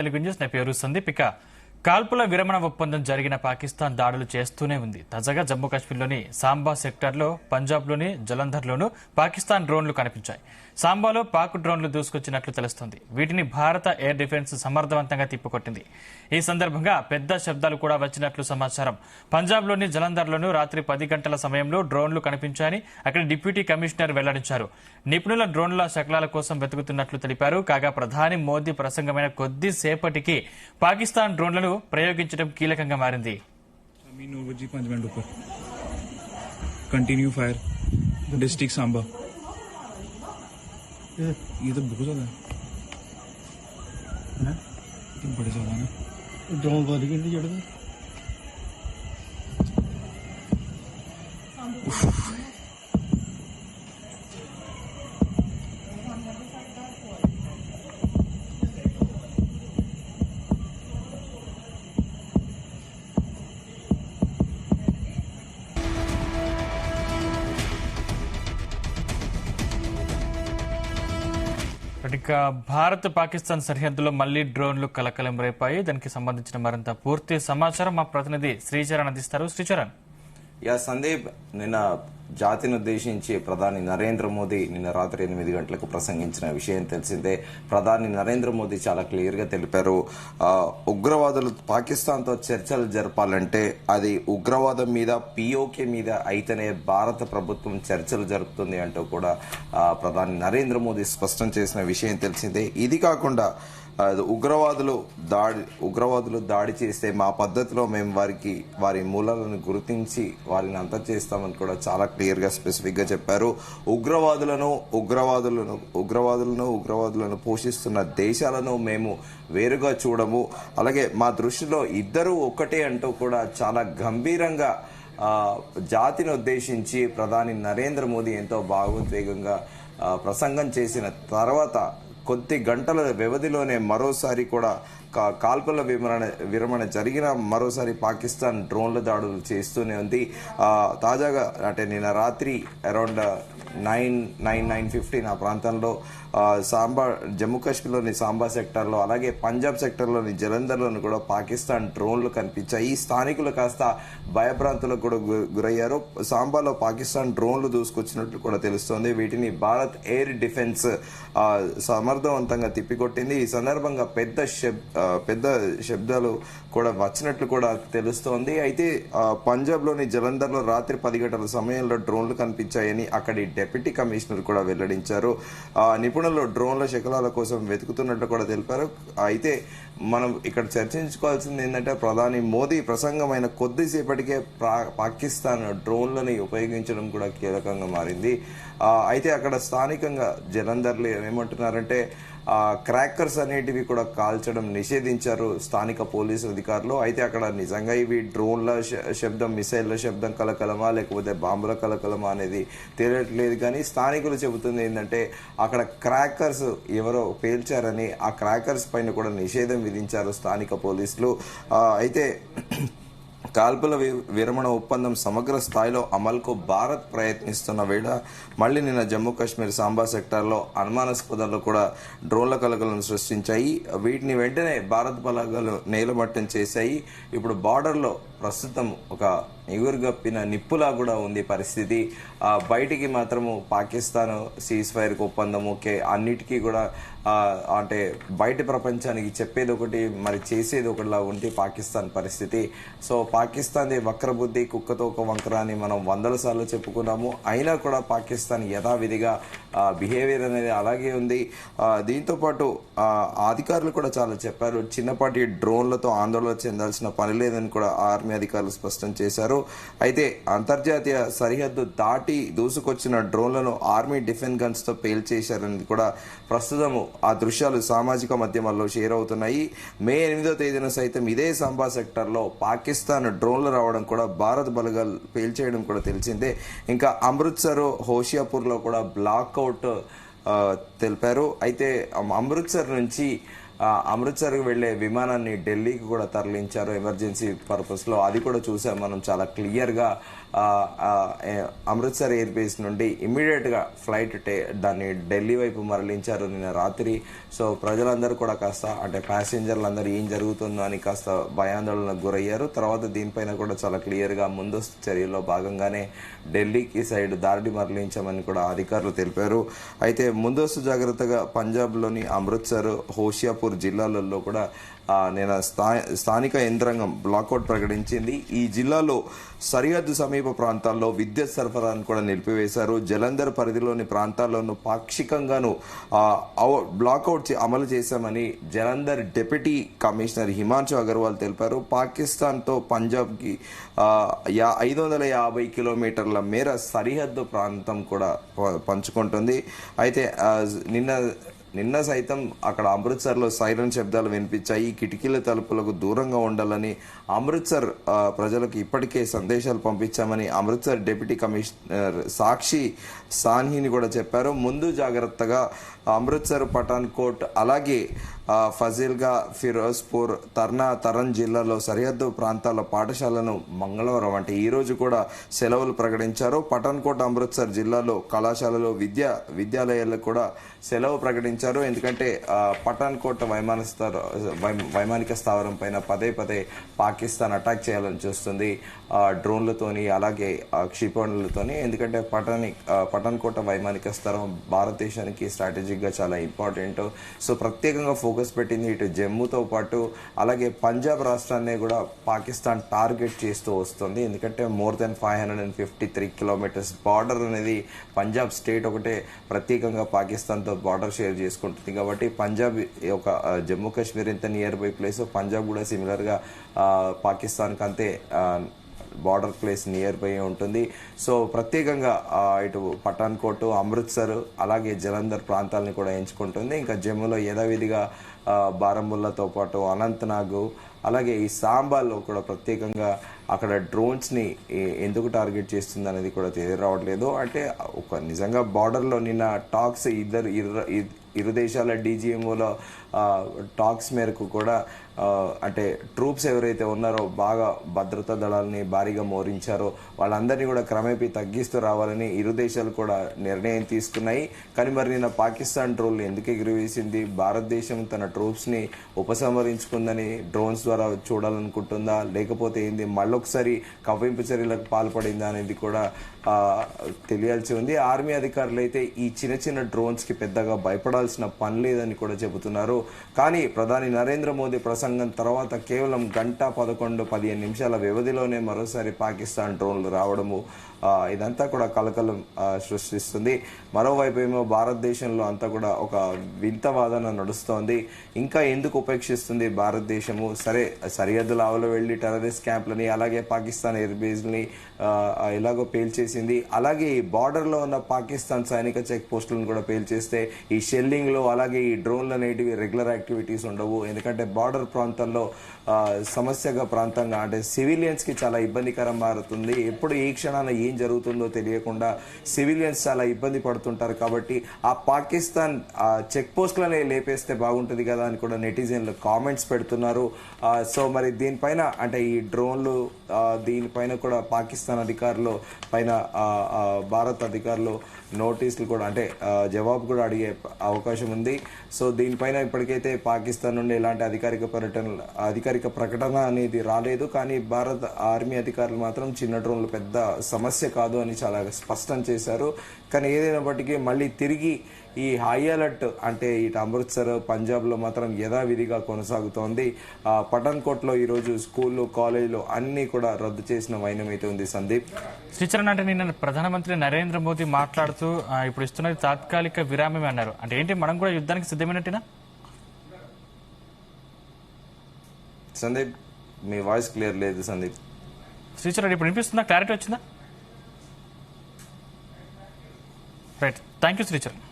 Telugu news నా పేరు సందీప్. ఇక కాల్పుల విరమణ ఒప్పందం జరిగిన పాకిస్తాన్ దాడులు చేస్తూనే ఉంది. తాజాగా జమ్మూ కాశ్మీర్లోని సాంబా సెక్టార్లో, పంజాబ్లోని జలంధర్లోనూ పాకిస్తాన్ డ్రోన్లు కనిపించాయి. సాంబాలో పాక్ డ్రోన్లు దూసుకొచ్చినట్లు తెలుస్తోంది. వీటిని భారత ఎయిర్ డిఫెన్స్ సమర్థవంతంగా తిప్పికొట్టింది. ఈ సందర్భంగా పెద్ద శబ్దాలు కూడా వచ్చినట్లు సమాచారం. పంజాబ్లోని జలంధర్లోనూ రాత్రి 10 గంటల సమయంలో డ్రోన్లు కనిపించాయని అక్కడి డిప్యూటీ కమిషనర్ వెల్లడించారు. నిపుణుల డ్రోన్ల శకలాల కోసం వెతుకుతున్నట్లు తెలిపారు. కాగా ప్రధాని మోదీ ప్రసంగమైన కొద్దిసేపటికి పాకిస్తాన్ డ్రోన్లను ప్రయోగించడం కీలకంగా మారింది. ये तो बहुत ज्यादा है, बड़े ज्यादा ना ड्रोन बढ़ गए नहीं जड़े ఇక భారత్ పాకిస్తాన్ సరిహద్దులో మళ్లీ డ్రోన్లు కలకలం రేపాయి. దానికి సంబంధించిన మరింత పూర్తి సమాచారం మా ప్రతినిధి శ్రీచరణ్ అందిస్తారు. శ్రీచరణ్. సందీప్, నిన్న జాతిని ఉద్దేశించి ప్రధాని నరేంద్ర మోదీ నిన్న రాత్రి 8 గంటలకు ప్రసంగించిన విషయం తెలిసిందే. ప్రధాని నరేంద్ర మోదీ చాలా క్లియర్ గా తెలిపారు, ఉగ్రవాదులు పాకిస్తాన్ తో చర్చలు జరపాలంటే అది ఉగ్రవాదం మీద, పిఓకే మీద అయితేనే భారత ప్రభుత్వం చర్చలు జరుపుతుంది అంటూ కూడా ప్రధాని నరేంద్ర మోదీ స్పష్టం చేసిన విషయం తెలిసిందే. ఇది కాకుండా ఉగ్రవాదులు దాడి చేస్తే మా పద్ధతిలో మేము వారి మూలాలను గుర్తించి వారిని అంతం చేస్తామని కూడా చాలా క్లియర్ గా స్పెసిఫిక్ గా చెప్పారు. ఉగ్రవాదులను పోషిస్తున్న దేశాలను మేము వేరుగా చూడము, అలాగే మా దృష్టిలో ఇద్దరు ఒక్కటే అంటూ కూడా చాలా గంభీరంగా జాతిని ఉద్దేశించి ప్రధాని నరేంద్ర మోదీ ఎంతో భావోద్వేగంగా ప్రసంగం చేసిన తర్వాత కొద్ది గంటల వ్యవధిలోనే మరోసారి కూడా కాల్పుల విరమణ జరిగిన మరోసారి పాకిస్తాన్ డ్రోన్ల దాడులు చేస్తూనే ఉంది. తాజాగా అంటే నిన్న రాత్రి అరౌండ్ 9:15 ఆ ప్రాంతంలో జమ్మూ కాశ్మీర్లోని సాంబా సెక్టార్లో, అలాగే పంజాబ్ సెక్టార్లోని జలంధర్లోని కూడా పాకిస్తాన్ డ్రోన్లు కనిపించాయి. ఈ స్థానికులు కాస్త భయభ్రాంతులకు కూడా గురయ్యారు. సాంబాలో పాకిస్తాన్ డ్రోన్లు దూసుకొచ్చినట్లు కూడా తెలుస్తోంది. వీటిని భారత్ ఎయిర్ డిఫెన్స్ సమర్థవంతంగా తిప్పికొట్టింది. ఈ సందర్భంగా పెద్ద శబ్దాలు కూడా వచ్చినట్లు కూడా తెలుస్తోంది. అయితే పంజాబ్ లోని జలంధర్ లో రాత్రి 10 గంటల సమయంలో డ్రోన్లు కనిపించాయని అక్కడి డిప్యూటీ కమిషనర్ కూడా వెల్లడించారు. నిపుణులు డ్రోన్ల శకలాల కోసం వెతుకుతున్నట్లు కూడా తెలిపారు. అయితే మనం ఇక్కడ చర్చించుకోవాల్సింది ఏంటంటే, ప్రధాని మోదీ ప్రసంగమైన కొద్దిసేపటికే పాకిస్తాన్ డ్రోన్లని ఉపయోగించడం కూడా కీలకంగా మారింది. అయితే అక్కడ స్థానికంగా జలంధర్లు ఏమంటున్నారంటే, క్రాకర్స్ అనేటివి కూడా కాల్చడం నిషేధించారు స్థానిక పోలీసు అధికారులు. అయితే అక్కడ నిజంగా ఇవి డ్రోన్ల శబ్దం, మిసైళ్ల శబ్దం కలకలమా లేకపోతే బాంబుల కలకలమా అనేది తెలియట్లేదు. కానీ స్థానికులు చెబుతుంది ఏంటంటే, అక్కడ క్రాకర్స్ ఎవరో పేల్చారని, ఆ క్రాకర్స్ పైన కూడా నిషేధం విధించారు స్థానిక పోలీసులు. అయితే కాల్పుల విరమణ ఒప్పందం సమగ్ర స్థాయిలో అమలుకు భారత్ ప్రయత్నిస్తున్న వేళ మళ్లీ నిన్న జమ్మూ కాశ్మీర్ సాంబా సెక్టార్లో అనుమానాస్పదాలు కూడా డ్రోన్ల కలకలను సృష్టించాయి. వీటిని వెంటనే భారత్ బలగాలు నేలమట్టం చేశాయి. ఇప్పుడు బార్డర్లో ప్రస్తుతం ఒక ఎగురుగప్పిన నిప్పులా కూడా ఉంది పరిస్థితి. బయటికి మాత్రము పాకిస్తాన్ సీజ్ ఫైర్ ఒప్పందము అన్నిటికీ కూడా అంటే బయట ప్రపంచానికి చెప్పేది ఒకటి, మరి చేసేది ఒకటిలా ఉంది పాకిస్తాన్ పరిస్థితి. సో పాకిస్తాన్ వక్రబుద్ధి, కుక్కతో ఒక వంకర అని మనం 100 సార్లు చెప్పుకున్నాము. అయినా కూడా పాకిస్తాన్ యథావిధిగా బిహేవియర్ అనేది అలాగే ఉంది. దీంతో పాటు అధికారులు కూడా చాలా చెప్పారు, చిన్నపాటి డ్రోన్లతో ఆందోళన చెందాల్సిన పని లేదని కూడా ఆర్మీ అధికారులు స్పష్టం చేశారు. అయితే అంతర్జాతీయ సరిహద్దు దాటి దూసుకొచ్చిన డ్రోన్లను ఆర్మీ డిఫెన్స్ గన్స్ తో పేల్చేశారని కూడా ప్రస్తుతం ఆ దృశ్యాలు సామాజిక మాధ్యమాల్లో షేర్ అవుతున్నాయి. మే 8వ తేదీన సైతం ఇదే సాంబా సెక్టర్ లో పాకిస్తాన్ డ్రోన్లు రావడం కూడా భారత్ బలగాలు పేల్చేయడం కూడా తెలిసిందే. ఇంకా అమృత్సర్, హోషియాపూర్ లో కూడా బ్లాక్అవుట్ తెలిపారు. అయితే అమృత్సర్ నుంచి అమృత్సర్కి వెళ్లే విమానాన్ని ఢిల్లీకి కూడా తరలించారు ఎమర్జెన్సీ పర్పస్ లో. అది కూడా చూసాం మనం చాలా క్లియర్ గా. అమృత్సర్ ఎయిర్ బేస్ నుండి ఇమ్మీడియట్ గా ఫ్లైట్ దాన్ని ఢిల్లీ వైపు మరలించారు నిన్న రాత్రి. సో ప్రజలందరూ కూడా కాస్త అంటే ప్యాసింజర్లందరూ ఏం జరుగుతుందో అని కాస్త భయాందోళనకు గురయ్యారు. తర్వాత దీనిపైన కూడా చాలా క్లియర్ గా ముందస్తు చర్యల్లో భాగంగానే ఢిల్లీకి సైడ్ దారి మరలించామని కూడా అధికారులు తెలిపారు. అయితే ముందస్తు జాగ్రత్తగా పంజాబ్ లోని అమృత్సర్, హోషియాపూర్ జిల్లాలలో కూడా నిన్న స్థానిక యంత్రాంగం బ్లాకౌట్ ప్రకటించింది. ఈ జిల్లాలో సరిహద్దు సమీప ప్రాంతాల్లో విద్యుత్ సరఫరాను కూడా నిలిపివేశారు. జలంధర్ పరిధిలోని ప్రాంతాల్లోనూ పాక్షికంగాను బ్లాకౌట్ అమలు చేశామని జలంధర్ డిప్యూటీ కమిషనర్ హిమాంశు అగర్వాల్ తెలిపారు. పాకిస్తాన్తో పంజాబ్కి 550 కిలోమీటర్ల మేర సరిహద్దు ప్రాంతం కూడా పంచుకుంటుంది. అయితే నిన్న సైతం అక్కడ అమృత్సర్లో సైరన్ శబ్దాలు వినిపించాయి. కిటికీల తలుపులకు దూరంగా ఉండాలని అమృత్సర్ ప్రజలకు ఇప్పటికే సందేశాలు పంపించామని అమృత్సర్ డిప్యూటీ కమిషనర్ సాక్షి సాన్హీని కూడా చెప్పారు. ముందు జాగ్రత్తగా అమృత్సర్, పఠాన్కోట్ అలాగే ఫజిల్గా, ఫిరోజ్పూర్, తరణ్ జిల్లాలో సరిహద్దు ప్రాంతాల పాఠశాలను మంగళవారం అంటే ఈ రోజు కూడా సెలవులు ప్రకటించారు. పఠాన్కోట్, అమృత్సర్ జిల్లాలో కళాశాలలో విద్యాలయాలకు కూడా సెలవు ప్రకటించారు. ఎందుకంటే పఠాన్కోట్ వైమానిక స్థావరం పైన పదే పాకిస్తాన్ అటాక్ చేయాలని చూస్తుంది డ్రోన్లతోని అలాగే క్షిపణులతోని. ఎందుకంటే పఠాన్కోట వైమానిక స్థావరం భారతదేశానికి స్ట్రాటజిక్ గా చాలా ఇంపార్టెంట్. సో ప్రత్యేకంగా ఫోకస్ పెట్టింది ఇటు జమ్మూతో పాటు అలాగే పంజాబ్ రాష్ట్రాన్ని కూడా పాకిస్తాన్ టార్గెట్ చేస్తూ వస్తుంది. ఎందుకంటే మోర్ దెన్ 553 కిలోమీటర్స్ బార్డర్ అనేది పంజాబ్ స్టేట్ ఒకటే ప్రత్యేకంగా పాకిస్తాన్తో బార్డర్ షేర్ చేసుకుంటుంది. కాబట్టి పంజాబ్ ఒక జమ్మూ కాశ్మీర్ ఎంత నియర్ బై ప్లేస్, పంజాబ్ కూడా సిమిలర్ గా పాకిస్తాన్కి అంతే బార్డర్ ప్లేస్ నియర్ బై ఉంటుంది. సో ప్రత్యేకంగా ఇటు పఠాన్కోట్, అమృత్సర్ అలాగే జలంధర్ ప్రాంతాలని కూడా ఎంచుకుంటుంది. ఇంకా జమ్మూలో యథావిధిగా బారాముల్లాతో పాటు అనంతనాగ్ అలాగే ఈ సాంబాలో కూడా ప్రత్యేకంగా అక్కడ డ్రోన్స్ ని ఎందుకు టార్గెట్ చేస్తుంది అనేది కూడా తెలియరావట్లేదు. అంటే ఒక నిజంగా బార్డర్ లో నిన్న టాక్స్ ఇరు దేశాల డీజీఎంఓలో టాక్స్ మేరకు కూడా అంటే ట్రూప్స్ ఎవరైతే ఉన్నారో బాగా భద్రతా దళాలని భారీగా మోరించారో వాళ్ళందరినీ కూడా క్రమేపీ తగ్గిస్తూ రావాలని ఇరు దేశాలు కూడా నిర్ణయం తీసుకున్నాయి. కానీ మరి నిన్న పాకిస్తాన్ డ్రోన్లు ఎందుకు ఎగురవేసింది? భారతదేశం తన ట్రూప్స్ ని ఉపసంహరించుకుందని డ్రోన్స్ ద్వారా చూడాలనుకుంటుందా, లేకపోతే ఏంది మళ్ళొకసారి కవ్వింపు చర్యలకు పాల్పడిందా అనేది కూడా తెలియాల్సి ఉంది. ఆర్మీ అధికారులు అయితే ఈ చిన్న డ్రోన్స్ కి పెద్దగా భయపడాల్సిన పని లేదని కూడా చెబుతున్నారు. కానీ ప్రధాని నరేంద్ర మోదీ ప్రసంగం తర్వాత కేవలం 1:11-15 నిమిషాల వ్యవధిలోనే మరోసారి పాకిస్తాన్ డ్రోన్లు రావడము ఇదంతా కూడా కలకలం సృష్టిస్తుంది. మరోవైపు ఏమో భారతదేశంలో అంతా కూడా ఒక వింత వాదన నడుస్తోంది. ఇంకా ఎందుకు ఉపేక్షిస్తుంది భారతదేశము? సరే సరిహద్దుల ఆవల వెళ్లి టెర్రరిస్ట్ క్యాంప్లని అలాగే పాకిస్తాన్ ఎయిర్ బేస్ ని ఎలాగో పేల్చేసింది. అలాగే ఈ బార్డర్ లో ఉన్న పాకిస్తాన్ సైనిక చెక్ పోస్టులను కూడా పేల్చేస్తే ఈ షెల్లింగ్ లో అలాగే ఈ డ్రోన్లు అనేటివి రెగ్యులర్ యాక్టివిటీస్ ఉండవు. ఎందుకంటే బార్డర్ ప్రాంతాల్లో సమస్యగా ప్రాంతంగా అంటే సివిలియన్స్ కి చాలా ఇబ్బందికరం మారుతుంది. ఎప్పుడు ఏ క్షణాన ఏం జరుగుతుందో తెలియకుండా సివిలియన్స్ చాలా ఇబ్బంది పడుతుంటారు. కాబట్టి ఆ పాకిస్తాన్ చెక్ పోస్టులనే లేపేస్తే బాగుంటుంది కదా అని కూడా నెటిజన్లు కామెంట్స్ పెడుతున్నారు. సో మరి దీనిపైన అంటే ఈ డ్రోన్లు దీనిపైన కూడా పాకిస్తాన్ అధికారులు పైన భారత్ అధికారులు నోటీసులు కూడా అంటే జవాబు కూడా అడిగే అవకాశం ఉంది. సో దీనిపైన ఇప్పటికైతే పాకిస్తాన్ నుండి ఎలాంటి అధికారిక ప్రకటన అనేది రాలేదు. కానీ భారత ఆర్మీ అధికారులు మాత్రం చిన్న డ్రోన్లు పెద్ద సమస్య కాదు అని చాలా స్పష్టం చేశారు. కానీ ఏదైనప్పటికీ మళ్ళీ తిరిగి ఈ హై అలర్ట్ అంటే ఇటు అమృత్సర్, పంజాబ్ లో మాత్రం యథావిధిగా కొనసాగుతోంది. పఠాన్కోట్ లో ఈ రోజు స్కూళ్లు, కాలేజీలు అన్ని కూడా రద్దు చేసిన వైనమైతే ఉంది. సందీప్, శ్రీచరణ్, అంటే నిన్న ప్రధానమంత్రి నరేంద్ర మోదీ మాట్లాడుతూ ఇప్పుడు ఇస్తున్నది తాత్కాలిక విరామమే అన్నారు. అంటే ఏంటి, మనం కూడా యుద్ధానికి సిద్ధమైనట్టేనా? సందీప్ మీ వాయిస్ క్లియర్ లేదు. సందీప్, శ్రీచరణ్ ఇప్పుడు వినిపిస్తుందా? క్లారిటీ వచ్చిందా? Right, thank you Sricharan.